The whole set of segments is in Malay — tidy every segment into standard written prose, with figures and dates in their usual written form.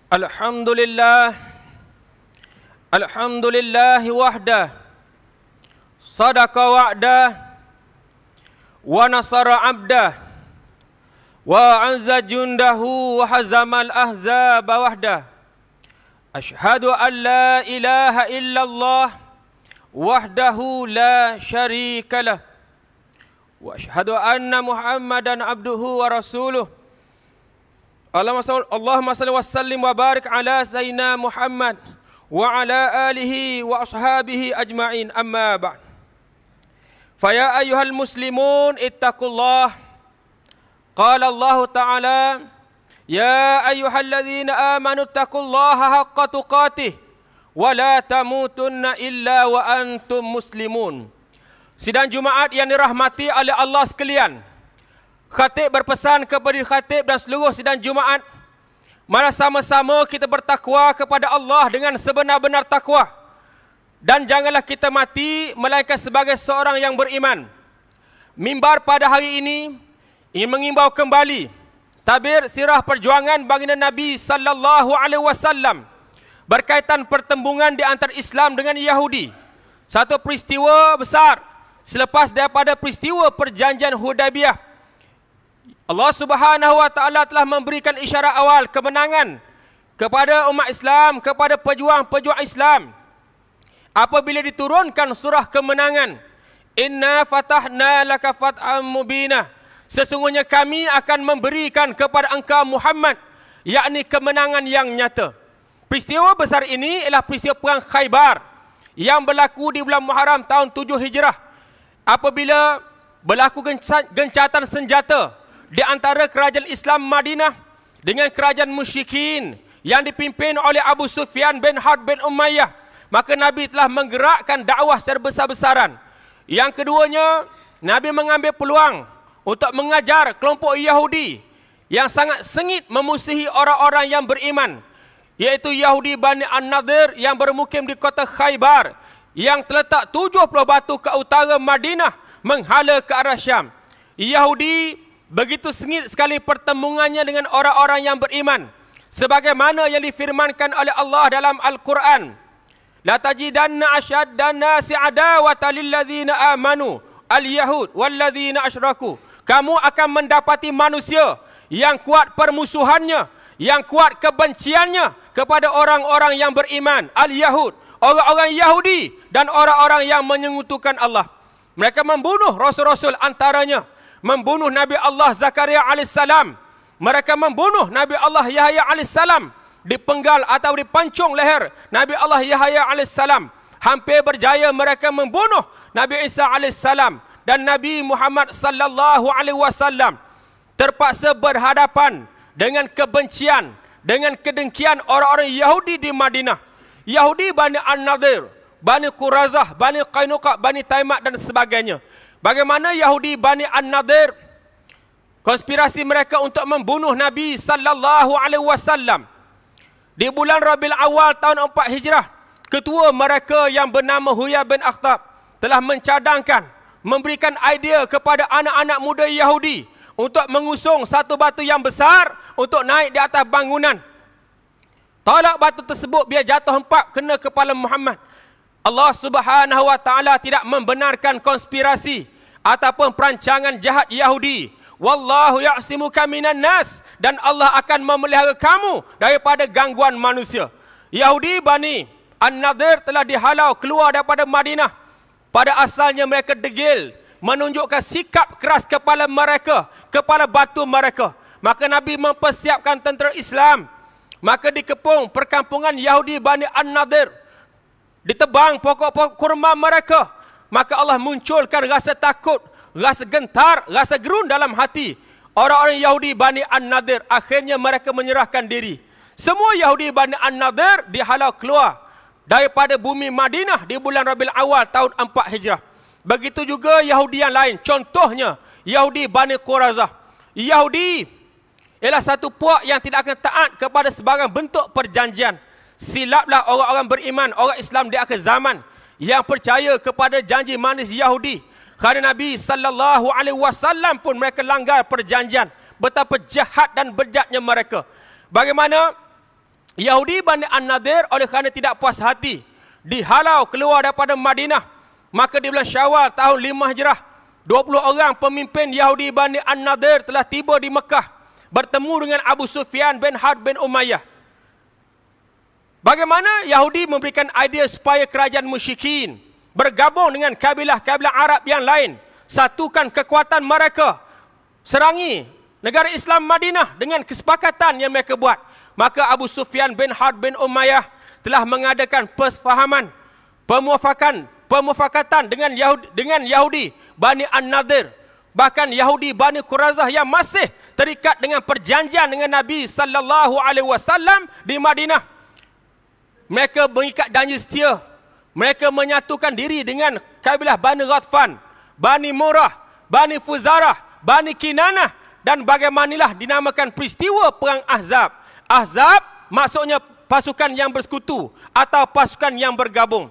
Alhamdulillah, alhamdulillahi wahdah, sadaqa wa'dah, wa nasara abdah, wa anza jundahu, wa hazamal ahzaba wahdah. Ashhadu an la ilaha illallah, wahdahu la syarika lah, wa ashhadu anna Muhammadan abduhu wa rasuluh. Allahumma salli wa sallim wa barik ala sayyidina Muhammad wa ala alihi wa ashabihi ajma'in, amma ba'd. Faya ayyuhal muslimun ittaqullah. Qala Allah Ta'ala, ya ayyuhalladzina amanu ittaqullaha haqqa tuqatih wa la tamutunna illa wa antum muslimun. Sidang Jumaat yang dirahmati oleh Allah sekalian, khatib berpesan kepada khatib dan seluruh sidang Jumaat, mari sama-sama kita bertakwa kepada Allah dengan sebenar-benar takwa, dan janganlah kita mati melainkan sebagai seorang yang beriman. Mimbar pada hari ini ingin mengimbau kembali tabir sirah perjuangan baginda Nabi sallallahu alaihi wasallam berkaitan pertembungan di antara Islam dengan Yahudi. Satu peristiwa besar selepas daripada peristiwa perjanjian Hudaybiyah. Allah Subhanahu wa Ta'ala telah memberikan isyarat awal kemenangan kepada umat Islam, kepada pejuang-pejuang Islam. Apabila diturunkan surah kemenangan, Inna fatahna laka fat'am mubinah, sesungguhnya kami akan memberikan kepada engkau Muhammad, yakni kemenangan yang nyata. Peristiwa besar ini ialah peristiwa perang Khaybar yang berlaku di bulan Muharram tahun 7 Hijrah. Apabila berlaku gencatan senjata di antara kerajaan Islam Madinah dengan kerajaan musyrikin yang dipimpin oleh Abu Sufyan bin Harb bin Umayyah, maka Nabi telah menggerakkan dakwah secara besar-besaran. Yang keduanya, Nabi mengambil peluang untuk mengajar kelompok Yahudi yang sangat sengit memusuhi orang-orang yang beriman, iaitu Yahudi Bani An-Nadir yang bermukim di kota Khaybar yang terletak 70 batu ke utara Madinah menghala ke arah Syam. Yahudi begitu sengit sekali pertembungannya dengan orang-orang yang beriman, sebagaimana yang difirmankan oleh Allah dalam Al-Quran, la tajidanna asyaddan nasi adawatan lilladzina amanu al-yahud walladzina asyraku. Kamu akan mendapati manusia yang kuat permusuhannya, yang kuat kebenciannya kepada orang-orang yang beriman, al-yahud, orang-orang Yahudi dan orang-orang yang menyekutukan Allah. Mereka membunuh rasul-rasul, antaranya membunuh Nabi Allah Zakaria alaihissalam. Mereka membunuh Nabi Allah Yahya alaihissalam, dipenggal atau dipancung leher Nabi Allah Yahya alaihissalam. Hampir berjaya mereka membunuh Nabi Isa alaihissalam, dan Nabi Muhammad sallallahu alaihi wasallam terpaksa berhadapan dengan kebencian, dengan kedengkian orang-orang Yahudi di Madinah. Yahudi Bani An-Nadir, Bani Qurazah, Bani Qainuqa, Bani Taimat dan sebagainya. Bagaimana Yahudi Bani An-Nadir, konspirasi mereka untuk membunuh Nabi sallallahu alaihi wasallam. Di bulan Rabiul Awal tahun 4 Hijrah, ketua mereka yang bernama Huyai bin Akhtab telah mencadangkan, memberikan idea kepada anak-anak muda Yahudi untuk mengusung satu batu yang besar untuk naik di atas bangunan. Tolak batu tersebut biar jatuh hempap kena kepala Muhammad. Allah Subhanahu wa Ta'ala tidak membenarkan konspirasi ataupun perancangan jahat Yahudi. Wallahu ya'simuka minan nas, dan Allah akan memelihara kamu daripada gangguan manusia. Yahudi Bani An-Nadir telah dihalau keluar daripada Madinah. Pada asalnya mereka degil, menunjukkan sikap keras kepala mereka, kepala batu mereka. Maka Nabi mempersiapkan tentera Islam. Maka dikepung perkampungan Yahudi Bani An-Nadir, ditebang pokok-pokok kurma mereka. Maka Allah munculkan rasa takut, rasa gentar, rasa gerun dalam hati orang-orang Yahudi Bani An-Nadir. Akhirnya mereka menyerahkan diri. Semua Yahudi Bani An-Nadir dihalau keluar daripada bumi Madinah di bulan Rabiul Awal tahun 4 Hijrah. Begitu juga Yahudi yang lain. Contohnya Yahudi Bani Qurazah. Yahudi ialah satu puak yang tidak akan taat kepada sebarang bentuk perjanjian. Silaplah orang-orang beriman, orang Islam di akhir zaman yang percaya kepada janji manis Yahudi. Kerana Nabi sallallahu alaihi wasallam pun mereka langgar perjanjian. Betapa jahat dan bejatnya mereka. Bagaimana Yahudi Bani An-Nadir oleh kerana tidak puas hati, dihalau keluar daripada Madinah. Maka di bulan Syawal tahun 5 Hijrah, 20 orang pemimpin Yahudi Bani An-Nadir telah tiba di Mekah, bertemu dengan Abu Sufyan bin Harb bin Umayyah. Bagaimana Yahudi memberikan idea supaya kerajaan musyrikin bergabung dengan kabilah-kabilah Arab yang lain, satukan kekuatan mereka, serangi negara Islam Madinah dengan kesepakatan yang mereka buat. Maka Abu Sufyan bin Harb bin Umayyah telah mengadakan persefahaman, pemufakatan dengan Yahudi Bani An-Nadir, bahkan Yahudi Bani Quraizah yang masih terikat dengan perjanjian dengan Nabi sallallahu alaihi wasallam di Madinah. Mereka mengikat janji setia. Mereka menyatukan diri dengan kabilah Bani Ghatfan, Bani Murrah, Bani Fuzarah, Bani Kinanah, dan bagaimanalah dinamakan peristiwa perang Ahzab. Ahzab maksudnya pasukan yang bersekutu atau pasukan yang bergabung.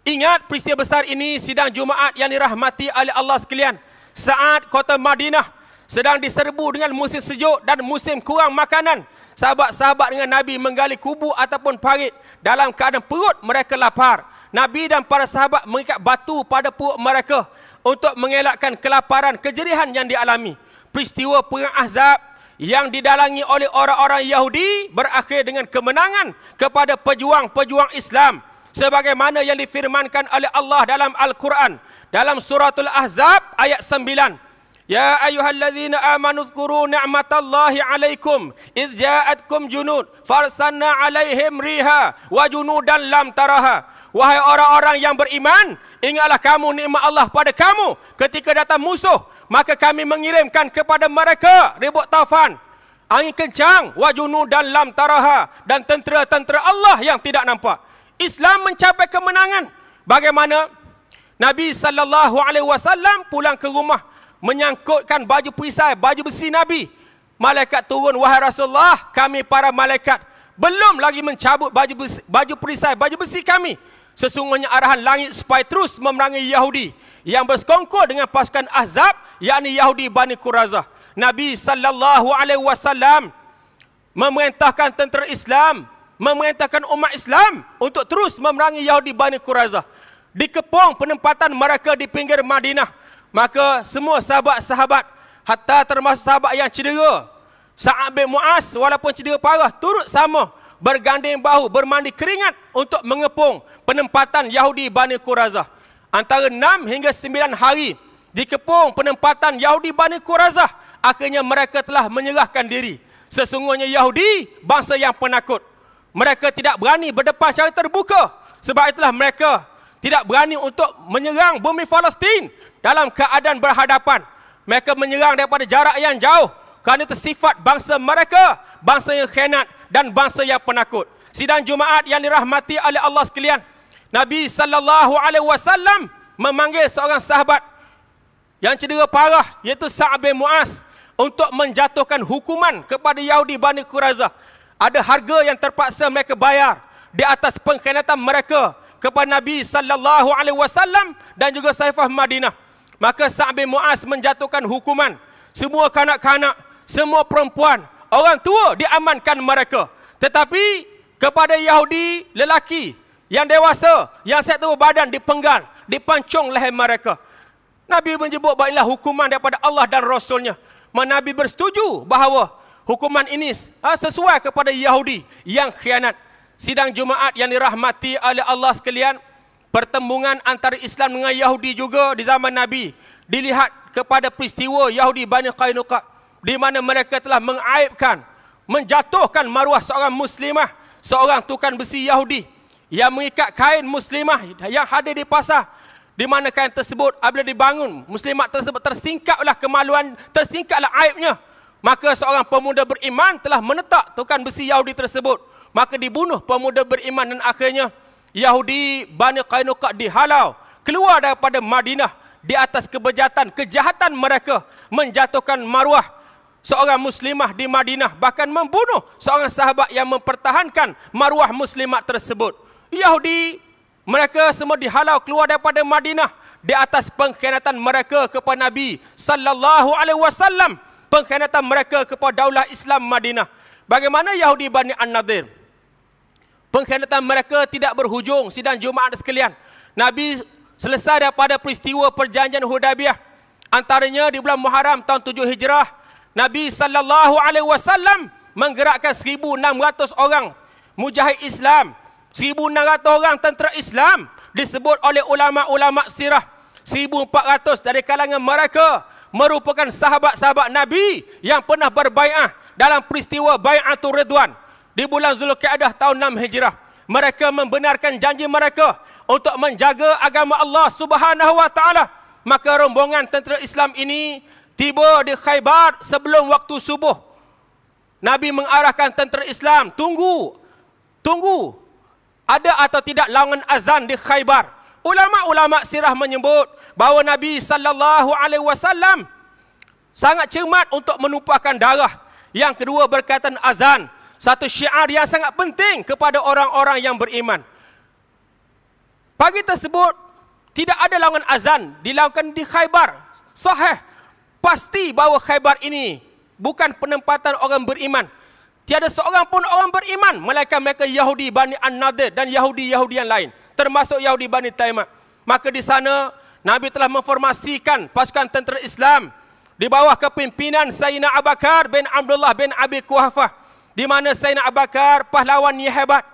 Ingat peristiwa besar ini sidang Jumaat yang dirahmati oleh Allah sekalian. Saat kota Madinah sedang diserbu dengan musim sejuk dan musim kurang makanan, sahabat-sahabat dengan Nabi menggali kubu ataupun parit dalam keadaan perut mereka lapar. Nabi dan para sahabat mengikat batu pada perut mereka untuk mengelakkan kelaparan, kejerihan yang dialami. Peristiwa perang Ahzab yang didalangi oleh orang-orang Yahudi berakhir dengan kemenangan kepada pejuang-pejuang Islam, sebagaimana yang difirmankan oleh Allah dalam Al-Quran dalam suratul Ahzab ayat 9. Ya ayyuhalladzina amanu dzkuru ni'matallahi 'alaikum idz ja'atkum junud farsalna 'alaihim riha wa junudan lam taraha. Wahai orang-orang yang beriman, ingatlah kamu nikmat Allah pada kamu ketika datang musuh, maka kami mengirimkan kepada mereka ribut taufan, angin kencang, wa junudan lam taraha, dan tentera-tentera Allah yang tidak nampak. Islam mencapai kemenangan. Bagaimana Nabi sallallahu alaihi wasallam pulang ke rumah menyangkutkan baju perisai, baju besi Nabi. Malaikat turun, wahai Rasulullah, kami para malaikat belum lagi mencabut baju perisai, baju besi kami. Sesungguhnya arahan langit supaya terus memerangi Yahudi yang bersekongkol dengan pasukan Ahzab, yakni Yahudi Bani Quraizah. Nabi sallallahu alaihi wasallam memerintahkan tentera Islam, memerintahkan umat Islam untuk terus memerangi Yahudi Bani Quraizah. Dikepung penempatan mereka di pinggir Madinah. Maka semua sahabat-sahabat, hatta termasuk sahabat yang cedera, Sa'ad bin Mu'az walaupun cedera parah, turut sama berganding bahu, bermandi keringat untuk mengepung penempatan Yahudi Bani Quraizah. Antara 6 hingga 9 hari dikepung penempatan Yahudi Bani Quraizah. Akhirnya mereka telah menyerahkan diri. Sesungguhnya Yahudi bangsa yang penakut. Mereka tidak berani berdepan secara terbuka. Sebab itulah mereka tidak berani untuk menyerang bumi Palestin dalam keadaan berhadapan. Mereka menyerang daripada jarak yang jauh kerana itu sifat bangsa mereka, bangsa yang khianat dan bangsa yang penakut. Sidang Jumaat yang dirahmati oleh Allah sekalian, Nabi sallallahu alaihi wasallam memanggil seorang sahabat yang cedera parah, iaitu Sa'ad bin Mu'az, untuk menjatuhkan hukuman kepada Yahudi Bani Quraizah. Ada harga yang terpaksa mereka bayar di atas pengkhianatan mereka kepada Nabi sallallahu alaihi wasallam dan juga Saifah Madinah. Maka Sa'ad bin Mu'az menjatuhkan hukuman. Semua kanak-kanak, semua perempuan, orang tua diamankan mereka. Tetapi kepada Yahudi lelaki yang dewasa, yang sihat tubuh badan, dipenggal, dipancung leher mereka. Nabi menyebut bahawa hukuman daripada Allah dan Rasulnya. Nabi bersetuju bahawa hukuman ini sesuai kepada Yahudi yang khianat. Sidang Jumaat yang dirahmati oleh Allah sekalian, pertembungan antara Islam dengan Yahudi juga di zaman Nabi dilihat kepada peristiwa Yahudi Bani Qainuqa, di mana mereka telah mengaibkan, menjatuhkan maruah seorang muslimah, seorang tukang besi Yahudi yang mengikat kain muslimah yang hadir di pasar, di mana kain tersebut apabila dibangun, muslimat tersebut tersingkaplah kemaluan, tersingkaplah aibnya. Maka seorang pemuda beriman telah menetak tukang besi Yahudi tersebut. Maka dibunuh pemuda beriman dan akhirnya Yahudi Bani Qainuqa dihalau keluar daripada Madinah di atas kejahatan mereka, menjatuhkan maruah seorang muslimah di Madinah, bahkan membunuh seorang sahabat yang mempertahankan maruah muslimat tersebut. Yahudi mereka semua dihalau keluar daripada Madinah di atas pengkhianatan mereka kepada Nabi sallallahu alaihi wasallam, pengkhianatan mereka kepada daulah Islam Madinah. Bagaimana Yahudi Bani An-Nadir? Pengkhianatan mereka tidak berhujung, sidang Jumaat sekalian. Nabi selesai daripada peristiwa perjanjian Hudaybiyah, antaranya di bulan Muharram tahun 7 Hijrah, Nabi SAW menggerakkan 1,600 orang mujahid Islam, 1,600 orang tentera Islam, disebut oleh ulama-ulama sirah. 1,400 dari kalangan mereka merupakan sahabat-sahabat Nabi yang pernah berbai'ah dalam peristiwa Bai'atul Ridwan di bulan Zulqa'dah tahun 6 Hijrah. Mereka membenarkan janji mereka untuk menjaga agama Allah Subhanahu wa taala. Maka rombongan tentera Islam ini tiba di Khaybar sebelum waktu subuh. Nabi mengarahkan tentera Islam, tunggu. Ada atau tidak lawangan azan di Khaybar? Ulama-ulama sirah menyebut bahawa Nabi SAW sangat cermat untuk menumpahkan darah. Yang kedua berkaitan azan, satu syiar yang sangat penting kepada orang-orang yang beriman. Pagi tersebut tidak ada lawangan azan dilakukan di Khaybar. Sahih, pasti bahawa Khaybar ini bukan penempatan orang beriman. Tiada seorang pun orang beriman, melainkan mereka Yahudi Bani An-Nadir dan Yahudi-Yahudi yang lain, termasuk Yahudi Bani Taimah. Maka di sana Nabi telah memformasikan pasukan tentera Islam di bawah kepimpinan Sayyidina Abu Bakar bin Abdullah bin Abi Quhafah, di mana Sayyidina Abu Bakar pahlawan yang hebat,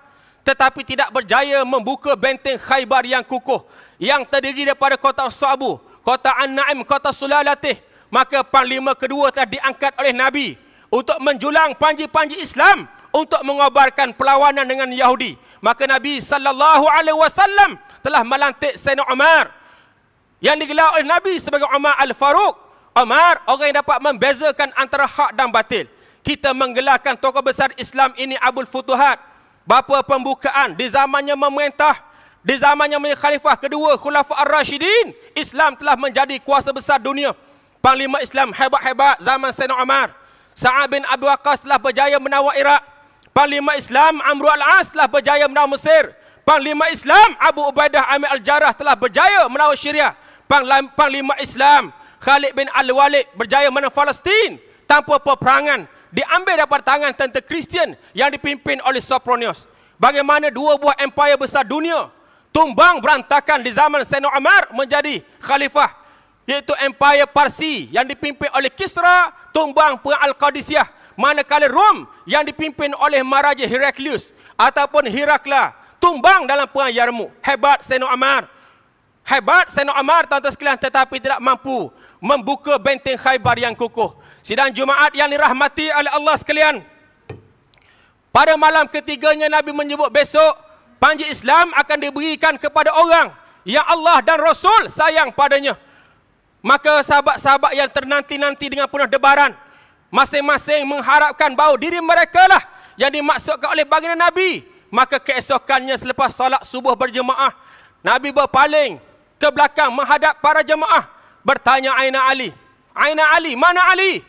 tetapi tidak berjaya membuka benteng Khaybar yang kukuh, yang terdiri daripada kota Sabu, kota An-Na'im, kota Sulalatih. Maka panglima kedua telah diangkat oleh Nabi untuk menjulang panji-panji Islam untuk mengobarkan perlawanan dengan Yahudi. Maka Nabi SAW telah melantik Sayyidina Umar, yang digelar oleh Nabi sebagai Umar Al-Faruq. Umar, orang yang dapat membezakan antara hak dan batil. Kita menggelarkan tokoh besar Islam ini Abul Futuhat, bapa pembukaan di zamannya memerintah, di zamannya menjadi khalifah kedua Khulafa Ar-Rashidin. Islam telah menjadi kuasa besar dunia. Panglima Islam hebat-hebat zaman Sayyidina Umar. Sa'ad bin Abi Waqqas telah berjaya menawar Iraq. Panglima Islam Amr al-As telah berjaya menawar Mesir. Panglima Islam Abu Ubaidah Amir al-Jarrah telah berjaya menawar Syria. Panglima Islam Khalid bin Al-Walid berjaya menang Palestin tanpa peperangan, diambil daripada tangan tentera Kristian yang dipimpin oleh Sopronius. Bagaimana dua buah empire besar dunia tumbang berantakan di zaman Sayyidina Umar menjadi khalifah, iaitu empire Parsi yang dipimpin oleh Kisra tumbang perang Al-Qadisiyah, manakala Rom yang dipimpin oleh Maharaja Heraklius ataupun Herakla tumbang dalam perang Yarmouk. Hebat Sayyidina Umar. Hebat Sayyidina Umar, tuan-tuan sekalian, tetapi tidak mampu membuka benteng Khaybar yang kukuh. Sidang Jumaat yang dirahmati oleh Allah sekalian, pada malam ketiganya Nabi menyebut besok panji Islam akan diberikan kepada orang yang Allah dan Rasul sayang padanya. Maka sahabat-sahabat yang ternanti-nanti dengan penuh debaran, masing-masing mengharapkan bahawa diri mereka lah yang dimaksudkan oleh baginda Nabi. Maka keesokannya selepas salat subuh berjemaah, Nabi berpaling ke belakang menghadap para jemaah, bertanya, Aina Ali? Aina Ali? Mana Ali?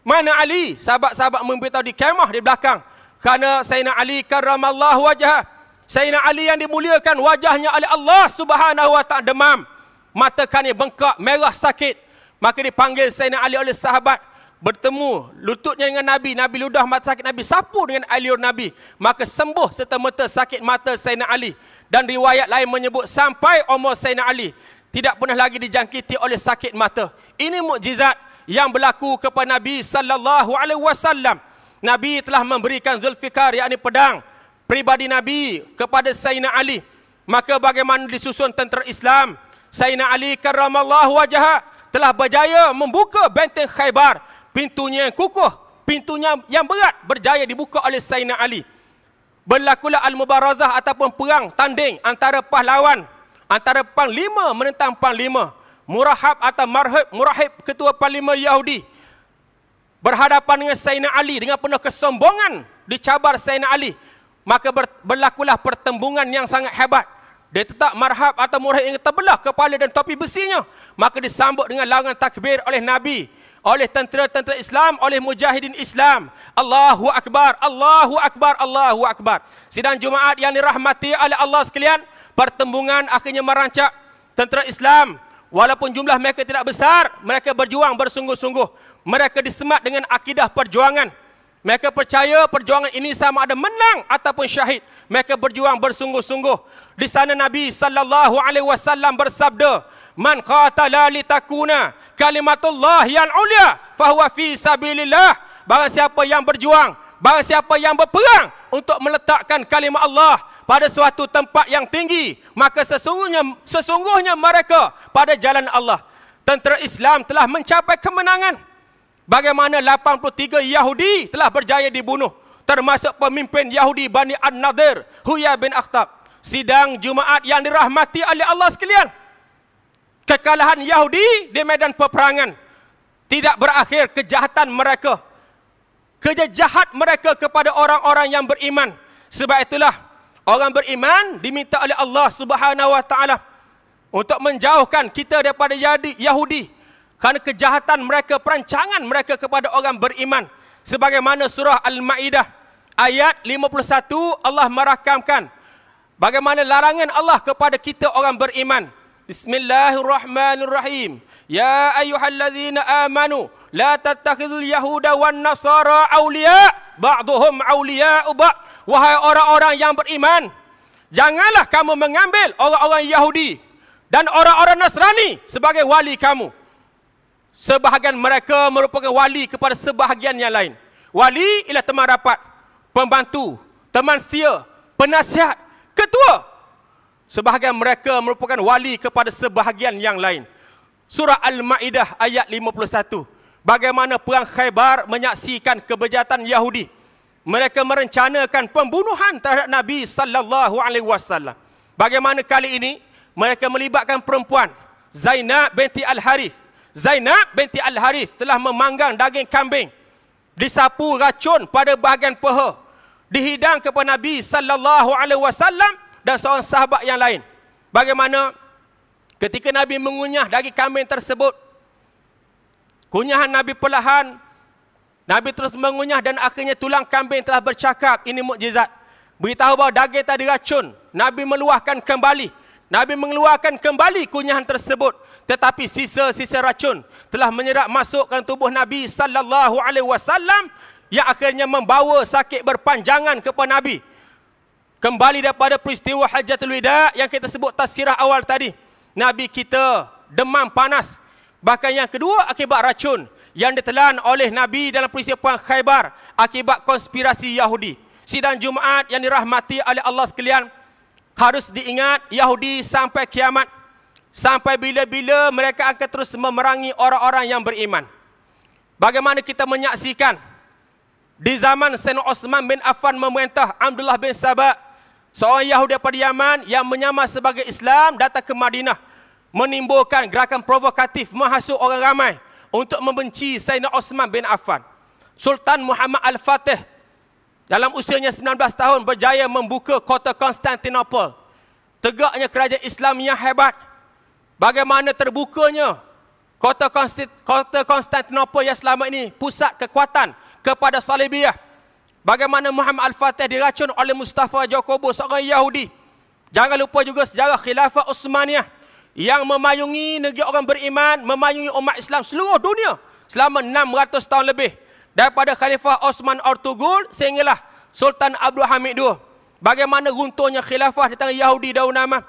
Mana Ali? Sahabat-sahabat memberitahu di kemah di belakang. Kerana Sayyidina Ali karramallahu wajhah, Sayyidina Ali yang dimuliakan wajahnya oleh Allah Subhanahu wa ta'ala demam. Mata kannya bengkak, merah, sakit. Maka dipanggil Sayyidina Ali oleh sahabat. Bertemu lututnya dengan Nabi. Nabi ludah mata sakit Nabi, sapu dengan air Nabi. Maka sembuh serta-merta sakit mata Sayyidina Ali. Dan riwayat lain menyebut sampai umur Sayyidina Ali tidak pernah lagi dijangkiti oleh sakit mata. Ini mukjizat yang berlaku kepada Nabi SAW. Nabi telah memberikan Zulfikar, yakni pedang pribadi Nabi, kepada Sayyidina Ali. Maka bagaimana disusun tentera Islam? Sayyidina Ali karramallahu wajhah telah berjaya membuka benteng Khaybar. Pintunya yang kukuh, pintunya yang berat berjaya dibuka oleh Sayyidina Ali. Berlakulah al-mubarazah ataupun perang tanding antara pahlawan, antara panglima menentang panglima. Murahab atau Murahib ketua panglima Yahudi berhadapan dengan Sayyidina Ali dengan penuh kesombongan, dicabar Sayyidina Ali. Maka berlakulah pertembungan yang sangat hebat. Dia tetap Marhab atau Murahib yang terbelah kepala dan topi besinya. Maka disambut dengan larangan takbir oleh Nabi, oleh tentera-tentera Islam, oleh mujahidin Islam. Allahu Akbar, Allahu Akbar, Allahu Akbar. Sidang Jumaat yang dirahmati oleh Allah sekalian, pertembungan akhirnya merancak. Tentera Islam, walaupun jumlah mereka tidak besar, mereka berjuang bersungguh-sungguh. Mereka disemat dengan akidah perjuangan. Mereka percaya perjuangan ini sama ada menang ataupun syahid. Mereka berjuang bersungguh-sungguh. Di sana Nabi sallallahu alaihi wasallam bersabda, "Man qatala litakuna kalimatullah yang ulia, fahuwa fi sabilillah." Barang siapa yang berjuang, barang siapa yang berperang untuk meletakkan kalimat Allah pada suatu tempat yang tinggi, maka sesungguhnya mereka pada jalan Allah. Tentera Islam telah mencapai kemenangan. Bagaimana 83 Yahudi telah berjaya dibunuh, termasuk pemimpin Yahudi Bani An-Nadir, Huyai bin Akhtab. Sidang Jumaat yang dirahmati oleh Allah sekalian. Kekalahan Yahudi di medan peperangan tidak berakhir kejahatan mereka. Kerja jahat mereka kepada orang-orang yang beriman. Sebab itulah orang beriman diminta oleh Allah Subhanahu wa taala untuk menjauhkan kita daripada Yahudi. Kerana kejahatan mereka, perancangan mereka kepada orang beriman. Sebagaimana surah Al-Ma'idah ayat 51 Allah merakamkan bagaimana larangan Allah kepada kita orang beriman. Bismillahirrahmanirrahim. Ya ayyuhalladzina amanu la tattakhidul yahuda wan nasara awliya ba'duhum awliya'u ba'd. Wahai orang-orang yang beriman, janganlah kamu mengambil orang-orang Yahudi dan orang-orang Nasrani sebagai wali kamu. Sebahagian mereka merupakan wali kepada sebahagian yang lain. Wali ialah teman rapat, pembantu, teman setia, penasihat, ketua. Sebahagian mereka merupakan wali kepada sebahagian yang lain. Surah Al-Ma'idah ayat 51. Bagaimana perang Khaybar menyaksikan kebejatan Yahudi. Mereka merencanakan pembunuhan terhadap Nabi sallallahu alaihi wasallam. Bagaimana kali ini mereka melibatkan perempuan Zainab binti Al-Harith. Zainab binti Al-Harith telah memanggang daging kambing, disapu racun pada bahagian peha, dihidang kepada Nabi sallallahu alaihi wasallam dan seorang sahabat yang lain. Bagaimana ketika Nabi mengunyah daging kambing tersebut, kunyahan Nabi perlahan, Nabi terus mengunyah dan akhirnya tulang kambing telah bercakap. Ini mukjizat. Beritahu bahawa daging tadi racun. Nabi meluahkan kembali. Nabi mengeluarkan kembali kunyahan tersebut. Tetapi sisa-sisa racun telah menyerap masuk ke tubuh Nabi sallallahu alaihi wasallam yang akhirnya membawa sakit berpanjangan kepada Nabi. Kembali daripada peristiwa Hajjatul Wida yang kita sebut tazkirah awal tadi. Nabi kita demam panas. Bahkan yang kedua akibat racun yang ditelan oleh Nabi dalam peristiwa perang Khaybar akibat konspirasi Yahudi. Sidang Jumaat yang dirahmati oleh Allah sekalian, harus diingat Yahudi sampai kiamat. Sampai bila-bila mereka akan terus memerangi orang-orang yang beriman. Bagaimana kita menyaksikan di zaman Sayyidina Osman bin Affan memerintah Abdullah bin Sabah, seorang Yahudi daripada Yaman yang menyamar sebagai Islam, datang ke Madinah, menimbulkan gerakan provokatif, menghasut orang ramai untuk membenci Sayyidina Osman bin Affan. Sultan Muhammad Al-Fatih dalam usianya 19 tahun berjaya membuka kota Konstantinopel. Tegaknya kerajaan Islam yang hebat. Bagaimana terbukanya kota Konstantinopel yang selama ini pusat kekuatan kepada Salibiyah. Bagaimana Muhammad Al-Fatih diracun oleh Mustafa Jakobo, seorang Yahudi. Jangan lupa juga sejarah Khilafah Utsmaniyah yang memayungi negeri orang beriman, memayungi umat Islam seluruh dunia selama 600 tahun lebih. Daripada Khalifah Osman Ortugul sehinggalah Sultan Abdul Hamid II. Bagaimana runtuhnya khilafah di tangan Yahudi Daun Amah.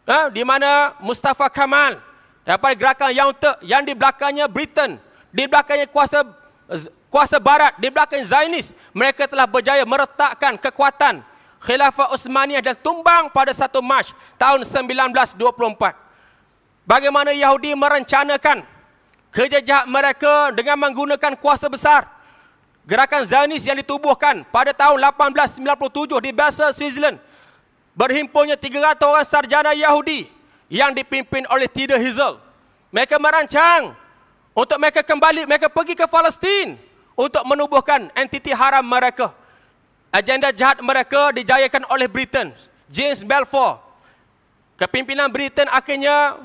Di mana Mustafa Kamal daripada gerakan Yaunte yang di belakangnya Britain, di belakangnya kuasa barat, di belakang Zionis, mereka telah berjaya meretakkan kekuatan Khilafah Utsmaniyah dan tumbang pada 1 Mac tahun 1924. Bagaimana Yahudi merencanakan kerja jahat mereka dengan menggunakan kuasa besar. Gerakan Zionis yang ditubuhkan pada tahun 1897 di Basel, Switzerland. Berhimpunnya 300 orang sarjana Yahudi yang dipimpin oleh Theodor Herzl. Mereka merancang untuk mereka kembali, mereka pergi ke Palestin untuk menubuhkan entiti haram mereka. Agenda jahat mereka dijayakan oleh Britain, James Balfour. Kepimpinan Britain akhirnya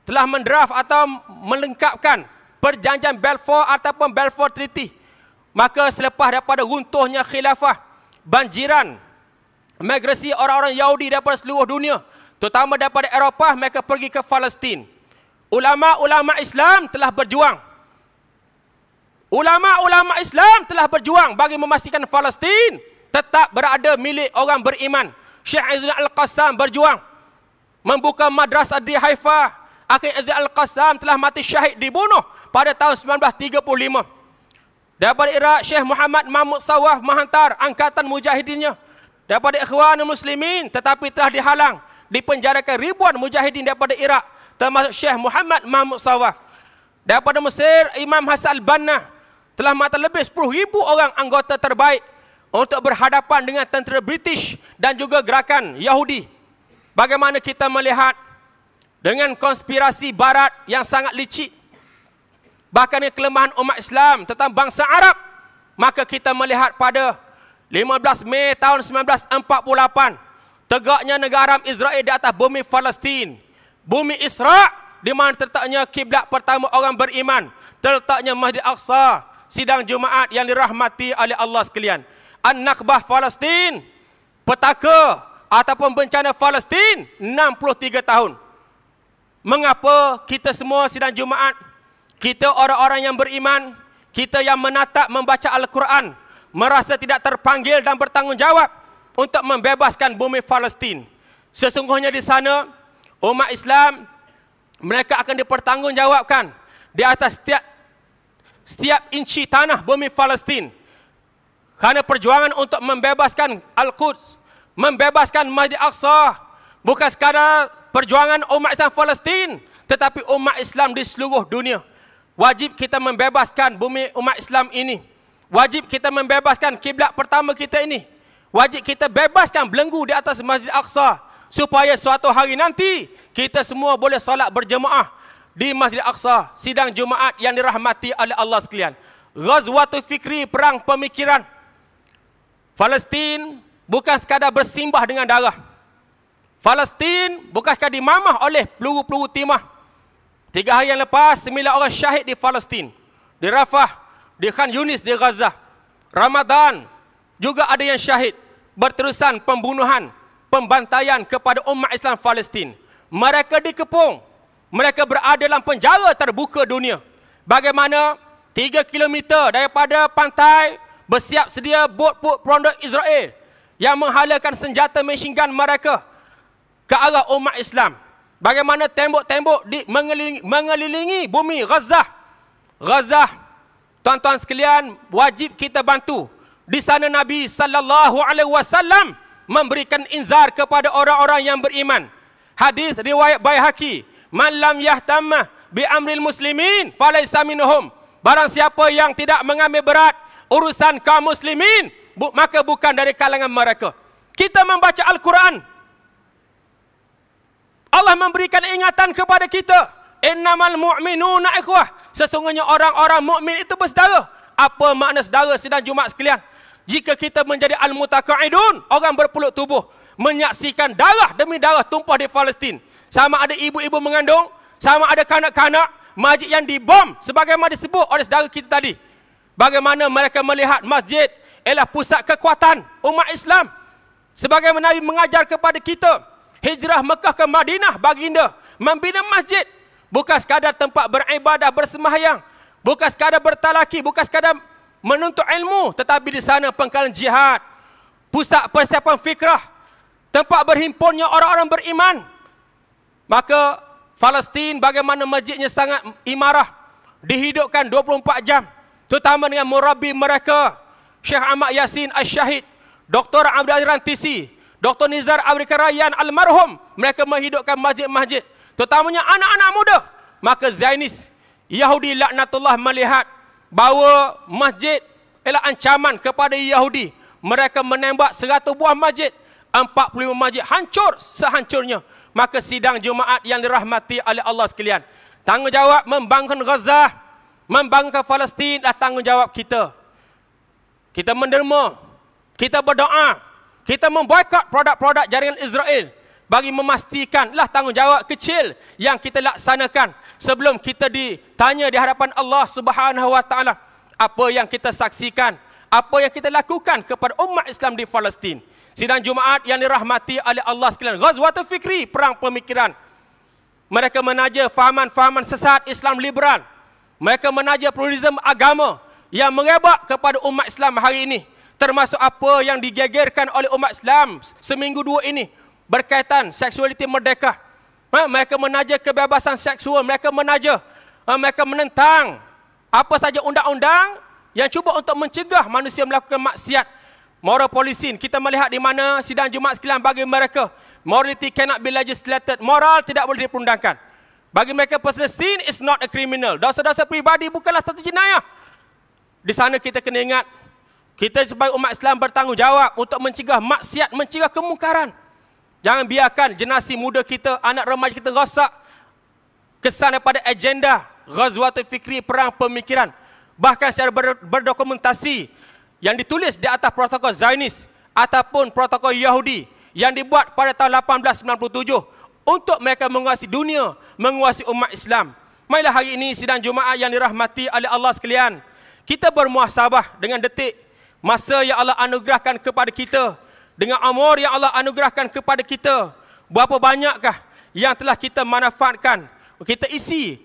telah mendraft atau melengkapkan perjanjian Balfour ataupun Balfour Treaty. Maka selepas daripada runtuhnya khilafah, banjiran migrasi orang-orang Yahudi daripada seluruh dunia, terutama daripada Eropah, mereka pergi ke Palestin. Ulama-ulama Islam telah berjuang Ulama-ulama Islam telah berjuang bagi memastikan Palestin tetap berada milik orang beriman. Syekh Izzuddin Al-Qassam berjuang membuka madrasah di Haifa. Akhir Izzuddin Al-Qassam telah mati syahid dibunuh pada tahun 1935. Daripada Iraq, Syekh Muhammad Mahmud Sawaf menghantar angkatan mujahidinnya daripada Ikhwanul Muslimin, tetapi telah dihalang, dipenjarakan ribuan mujahidin daripada Iraq, termasuk Syekh Muhammad Mahmud Sawaf. Daripada Mesir, Imam Hassan Al-Banna telah mata lebih 10,000 orang anggota terbaik untuk berhadapan dengan tentera British dan juga gerakan Yahudi. Bagaimana kita melihat dengan konspirasi Barat yang sangat licik, bahkan kelemahan umat Islam tentang bangsa Arab, maka kita melihat pada 15 Mei tahun 1948, tegaknya negara Israel di atas bumi Palestin, bumi Isra', di mana terletaknya kiblat pertama orang beriman, terletaknya Masjid Aqsa, sidang Jumaat yang dirahmati oleh Allah sekalian. An-Nakbah Palestin, petaka ataupun bencana Palestin 63 tahun. Mengapa kita semua sidang Jumaat, kita orang-orang yang beriman, kita yang menatap membaca Al-Quran, merasa tidak terpanggil dan bertanggungjawab untuk membebaskan bumi Palestin? Sesungguhnya di sana umat Islam, mereka akan dipertanggungjawabkan di atas setiap inci tanah bumi Palestin. Kerana perjuangan untuk membebaskan Al-Quds, membebaskan Masjid Aqsa, bukan sekadar perjuangan umat Islam Palestin, tetapi umat Islam di seluruh dunia. Wajib kita membebaskan bumi umat Islam ini. Wajib kita membebaskan kiblat pertama kita ini. Wajib kita bebaskan belenggu di atas Masjid Aqsa, supaya suatu hari nanti kita semua boleh solat berjemaah di Masjid Aqsa, sidang Jumaat yang dirahmati oleh Allah sekalian. Ghazwatul Fikri, perang pemikiran. Palestin bukan sekadar bersimbah dengan darah. Palestin bukan sekadar dimamah oleh peluru-peluru timah. 3 hari yang lepas, 9 orang syahid di Palestin, di Rafah, di Khan Yunis, di Gaza. Ramadan juga ada yang syahid. Berterusan pembunuhan, pembantaian kepada umat Islam Palestin. Mereka dikepung, mereka berada dalam penjara terbuka dunia. Bagaimana 3 kilometer daripada pantai bersiap sedia bot-bot peronda Israel yang menghalakan senjata machine gun mereka ke arah umat Islam. Bagaimana tembok-tembok mengelilingi bumi Gaza. Gaza, tuan-tuan sekalian, wajib kita bantu. Di sana Nabi SAW memberikan inzar kepada orang-orang yang beriman. Hadis riwayat Baihaqi, "Man lam yahtamma bi amril muslimin falaysa minhum." Barang siapa yang tidak mengambil berat urusan kaum muslimin, maka bukan dari kalangan mereka. Kita membaca Al-Quran, Allah memberikan ingatan kepada kita, innamal mu'minuna ikhwah, sesungguhnya orang-orang mukmin itu bersaudara. Apa makna saudara sidang Jumaat sekalian? Jika kita menjadi al-mutaqa'idun, orang berpeluk tubuh, menyaksikan darah demi darah tumpah di Palestin, sama ada ibu-ibu mengandung, sama ada kanak-kanak, masjid yang dibom sebagaimana disebut oleh saudara kita tadi. Bagaimana mereka melihat masjid ialah pusat kekuatan umat Islam. Sebagaimana Nabi mengajar kepada kita, hijrah Mekah ke Madinah, baginda membina masjid, bukan sekadar tempat beribadah, bersembahyang, bukan sekadar bertalaki, bukan sekadar menuntut ilmu, tetapi di sana pangkalan jihad, pusat persiapan fikrah, tempat berhimpunnya orang-orang beriman. Maka Palestin, bagaimana masjidnya sangat imarah, dihidupkan 24 jam, terutama dengan murabi mereka, Syekh Ahmad Yasin Al-Syahid, Dr. Abdul Aziz Rantisi, Dr. Nizar Afrika Rayyan Almarhum. Mereka menghidupkan masjid-masjid, terutamanya anak-anak muda. Maka Zionis, Yahudi laknatullah, melihat bahawa masjid ialah ancaman kepada Yahudi. Mereka menembak 100 buah masjid, 45 masjid hancur sehancurnya. Maka sidang Jumaat yang dirahmati oleh Allah sekalian, tanggungjawab membangun Gaza, membangunkan Palestin adalah tanggungjawab kita. Kita menderma, kita berdoa, kita memboikot produk-produk jaringan Israel bagi memastikan lah tanggungjawab kecil yang kita laksanakan sebelum kita ditanya di hadapan Allah Subhanahu wa taala apa yang kita saksikan, apa yang kita lakukan kepada umat Islam di Palestin. Sidang Jumaat yang dirahmati oleh Allah sekalian, Ghazwatul Fikri, perang pemikiran. Mereka menaja fahaman-fahaman sesat Islam liberal. Mereka menaja pluralisme agama yang merebak kepada umat Islam hari ini, termasuk apa yang digegerkan oleh umat Islam seminggu dua ini berkaitan seksualiti merdeka. Mereka menaja kebebasan seksual, mereka menentang apa saja undang-undang yang cuba untuk mencegah manusia melakukan maksiat. Moral policing, kita melihat di mana sidang Jumaat sekalian bagi mereka, morality cannot be legislated, moral tidak boleh diperundangkan. Bagi mereka personal sin is not a criminal. Dosa-dosa pribadi bukanlah satu jenayah. Di sana kita kena ingat, kita sebagai umat Islam bertanggungjawab untuk mencegah maksiat, mencegah kemungkaran. Jangan biarkan generasi muda kita, anak remaja kita rosak kesan daripada agenda Ghazwatul Fikri, perang pemikiran. Bahkan secara berdokumentasi yang ditulis di atas protokol Zionis ataupun protokol Yahudi yang dibuat pada tahun 1897 untuk mereka menguasai dunia, menguasai umat Islam. Marilah hari ini sidang Jumaat yang dirahmati oleh Allah sekalian, kita bermuhasabah dengan detik masa yang Allah anugerahkan kepada kita, dengan umur yang Allah anugerahkan kepada kita. Berapa banyakkah yang telah kita manfaatkan, kita isi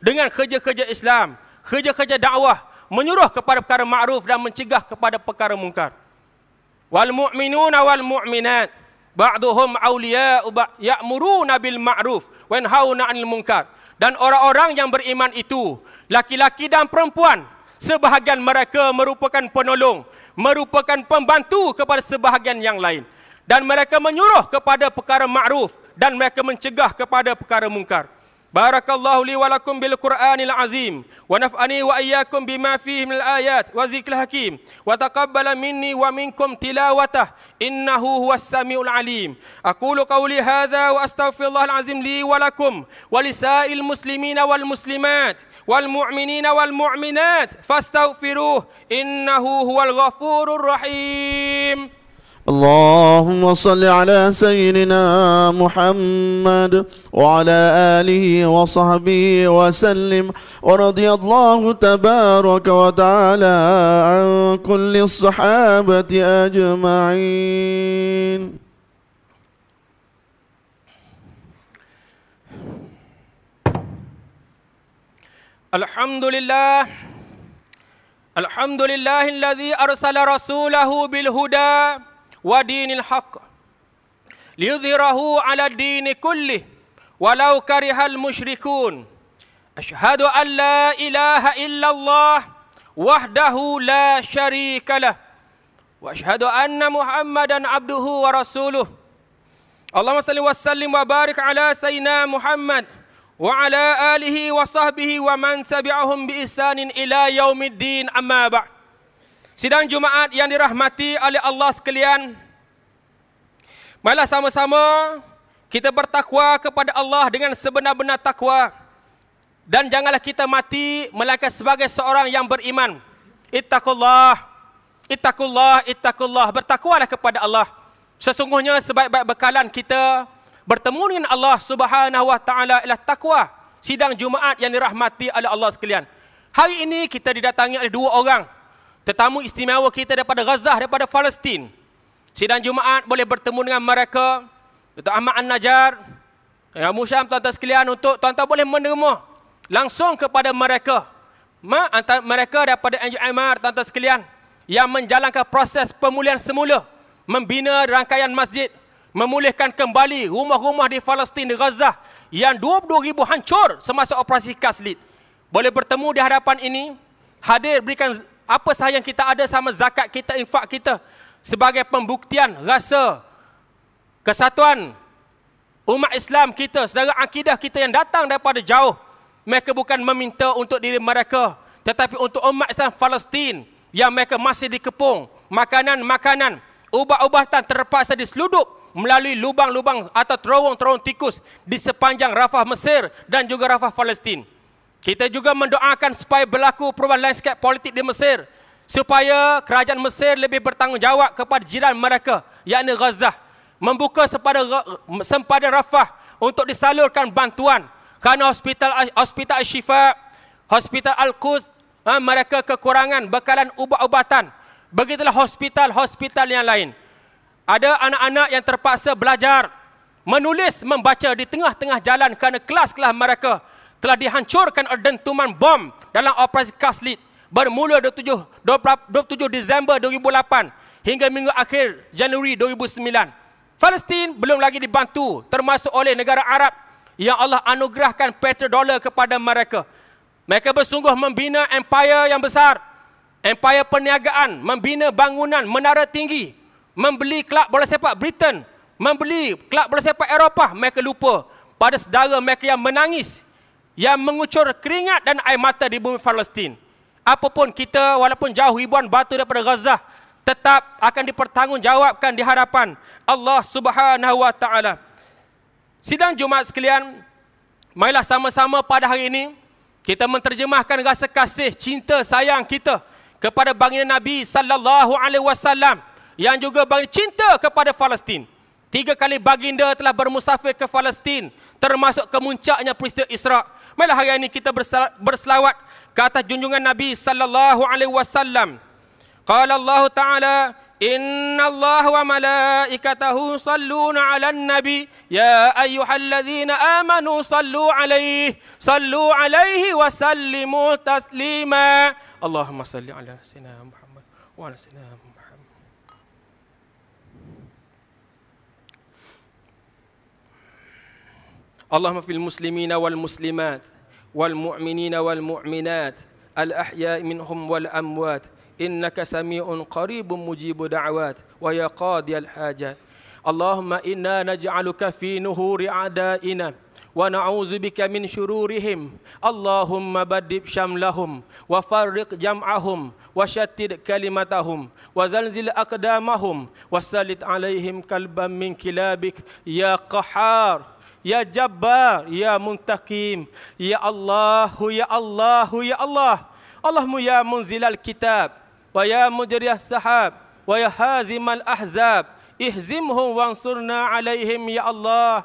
dengan kerja-kerja Islam, kerja-kerja dakwah, menyuruh kepada perkara ma'ruf dan mencegah kepada perkara mungkar. Wal mu'minuna wal mu'minat ba'duhum awliya'u ya'muruna bil ma'ruf wa yanhauna 'anil munkar. Dan orang-orang yang beriman itu, laki-laki dan perempuan, sebahagian mereka merupakan penolong, merupakan pembantu kepada sebahagian yang lain. Dan mereka menyuruh kepada perkara ma'ruf dan mereka mencegah kepada perkara mungkar. Barakallahu li wa lakum bil Qur'anil azim wa naf'ani wa iyyakum bima fihi minal ayat wa zikril hakim wa taqabbala minni wa minkum tilawatah innahu huwas samiul alim. Aqulu qawli hadza wa astaghfirullahal azim li wa lakum wa lisa'il muslimina wal muslimat wal mu'minina wal mu'minat fastaghfiruh innahu huwal ghafurur rahim. اللهم صل على سيدنا محمد وعلى آله وصحبه وسلم ورضي الله تبارك وتعالى عن كل الصحابة أجمعين. الحمد لله الذي أرسل رسوله بالهدى ودين الحق ليظهره على الدين كله ولو كره المشركون. أشهد أن لا إله إلا الله وحده لا شريك له وأشهد أن محمدا عبده ورسوله. اللهم صل وسلم وبارك على سيدنا محمد وعلى آله وصحبه ومن تبعهم بإحسان إلى يوم الدين. أما بعد. Sidang Jumaat yang dirahmati oleh Allah sekalian, marilah sama-sama kita bertakwa kepada Allah dengan sebenar-benar takwa. Dan janganlah kita mati melainkan sebagai seorang yang beriman. Ittaqullah, ittaqullah, ittaqullah. Bertakwalah kepada Allah. Sesungguhnya sebaik-baik bekalan kita bertemu dengan Allah Subhanahu wa taala ialah takwa. Sidang Jumaat yang dirahmati oleh Allah sekalian, hari ini kita didatangi oleh dua orang tetamu istimewa kita daripada Gaza, daripada Palestin. Sidang Jumaat boleh bertemu dengan mereka, Dr. Ahmad An-Najjar, Yang Musyam, tuan-tuan sekalian, untuk tuan-tuan boleh menerima langsung kepada mereka. Antara mereka daripada NJMR, tuan-tuan sekalian, yang menjalankan proses pemulihan semula, membina rangkaian masjid, memulihkan kembali rumah-rumah di Palestin, di Gaza, yang 22,000 hancur semasa operasi Kaslit. Boleh bertemu di hadapan ini, hadir berikan apa sahaja yang kita ada sama zakat kita, infak kita, sebagai pembuktian rasa kesatuan umat Islam kita, saudara akidah kita yang datang daripada jauh. Mereka bukan meminta untuk diri mereka, tetapi untuk umat Islam Palestin yang mereka masih dikepung makanan-makanan, ubat-ubatan terpaksa diseludup melalui lubang-lubang atau terowong-terowong tikus di sepanjang Rafah Mesir dan juga Rafah Palestin. Kita juga mendoakan supaya berlaku perubahan landscape politik di Mesir, supaya kerajaan Mesir lebih bertanggungjawab kepada jiran mereka, yakni Gaza, membuka sempadan Rafah untuk disalurkan bantuan, kerana hospital Al-Shifa, hospital Al-Quds, mereka kekurangan bekalan ubat-ubatan. Begitulah hospital-hospital yang lain. Ada anak-anak yang terpaksa belajar, menulis, membaca di tengah-tengah jalan kerana kelas-kelas mereka telah dihancurkan oleh dentuman bom dalam operasi Kaslit. bermula 27 Disember 2008 hingga minggu akhir Januari 2009. Palestin belum lagi dibantu termasuk oleh negara Arab yang Allah anugerahkan petrodollar kepada mereka. Mereka bersungguh membina empire yang besar, empire perniagaan, membina bangunan menara tinggi, membeli kelab bola sepak Britain, membeli kelab bola sepak Eropah. Mereka lupa pada saudara mereka yang menangis, yang mengucur keringat dan air mata di bumi Palestin. Apapun kita, walaupun jauh ribuan batu daripada Gaza, tetap akan dipertanggungjawabkan di hadapan Allah Subhanahu wa taala. Sidang Jumaat sekalian, marilah sama-sama pada hari ini kita menterjemahkan rasa kasih, cinta, sayang kita kepada baginda Nabi sallallahu alaihi wasallam yang juga baginda cinta kepada Palestin. 3 kali baginda telah bermusafir ke Palestin, termasuk kemuncaknya peristiwa Isra. Marilah hari ini kita berselawat ke atas junjungan Nabi sallallahu alaihi wasallam. Qala Allah Ta'ala, Inna Allah wa malaikatahu salluna ala nabi, ya ayyuhalladzina amanu sallu alaihi wa sallimu taslima. Allahumma salli ala sayyidina Muhammad wa ala sayyidina Muhammad. Allahumma fil muslimina wal muslimat wal mu'minina wal mu'minat al ahya'i minhum wal amwat إنك سميع قريب مجيب دعوات ويا قاضي الحاجات. اللهم إنا نجعلك في نهور أعدائنا ونعوذ بك من شرورهم. اللهم بدد شملهم وفرق جمعهم وشتت كلمتهم وزلزل أقدامهم وسلط عليهم كلبا من كلابك يا قحار يا جبار يا منتقم يا الله يا الله يا الله. اللهم يا منزل الكتاب ويا مجري السحاب ويا هازم الأحزاب اهزمهم وانصرنا عليهم يا الله.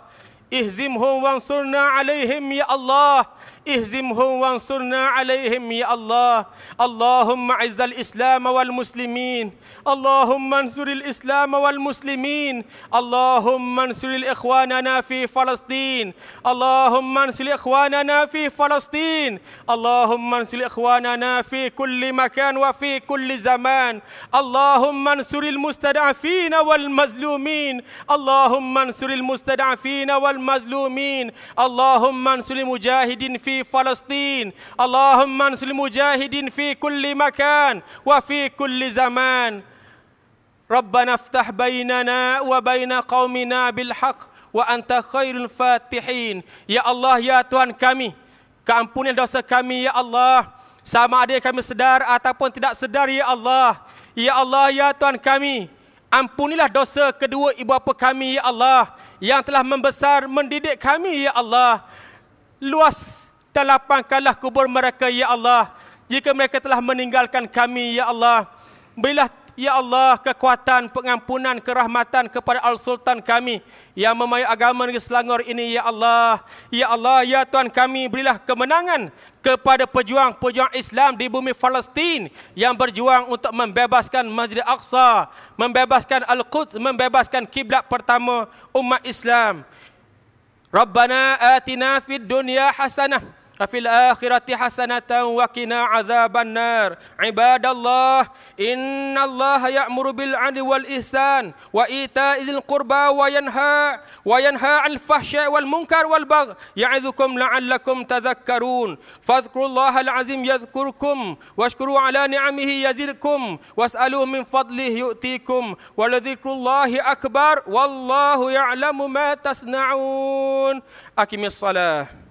اهزمهم وانصرنا عليهم يا الله. اهزمهم وانصرنا عليهم يا الله. اللهم اعز الإسلام والمسلمين. اللهم انصر الإسلام والمسلمين. اللهم انصر إخواننا في فلسطين. اللهم انصر إخواننا في فلسطين. اللهم انصر إخواننا في كل مكان وفي كل زمان. اللهم انصر المستضعفين والمظلومين. اللهم انصر المستضعفين والمظلومين. اللهم انصر المجاهدين في فلسطين. اللهم انصر المجاهدين في كل مكان وفي كل زمان. ربنا افتح بيننا وبين قومنا بالحق وأنت خير الفاتحين. Ya Allah, ya Tuhan kami, keampunilah dosa kami ya Allah, sama ada kami sedar ataupun tidak sedar ya Allah. Ya Allah, ya Tuhan kami, ampunilah dosa kedua ibu bapa kami ya Allah, yang telah membesar mendidik kami ya Allah. Luas dan lapangkanlah kubur mereka ya Allah. Jika mereka telah meninggalkan kami ya Allah, berilah ya Allah kekuatan, pengampunan, kerahmatan kepada Al-Sultan kami yang memayai agama negeri Selangor ini ya Allah. Ya Allah, ya Tuhan kami, berilah kemenangan kepada pejuang-pejuang Islam di bumi Palestin yang berjuang untuk membebaskan Masjid Al-Aqsa, membebaskan Al-Quds, membebaskan kiblat pertama umat Islam. Rabbana atina fid dunya hasanah وفي الآخرة حسنة وقنا عذاب النار. عباد الله إن الله يأمر بالعدل والإحسان وإيتاء ذي القربى وينهى عن الفحشاء والمنكر والبغي يعظكم لعلكم تذكرون. فاذكروا الله العظيم يذكركم واشكروا على نعمه يزدكم واسألوه من فضله يؤتيكم ولذكر الله أكبر والله يعلم ما تصنعون. أقم الصلاة.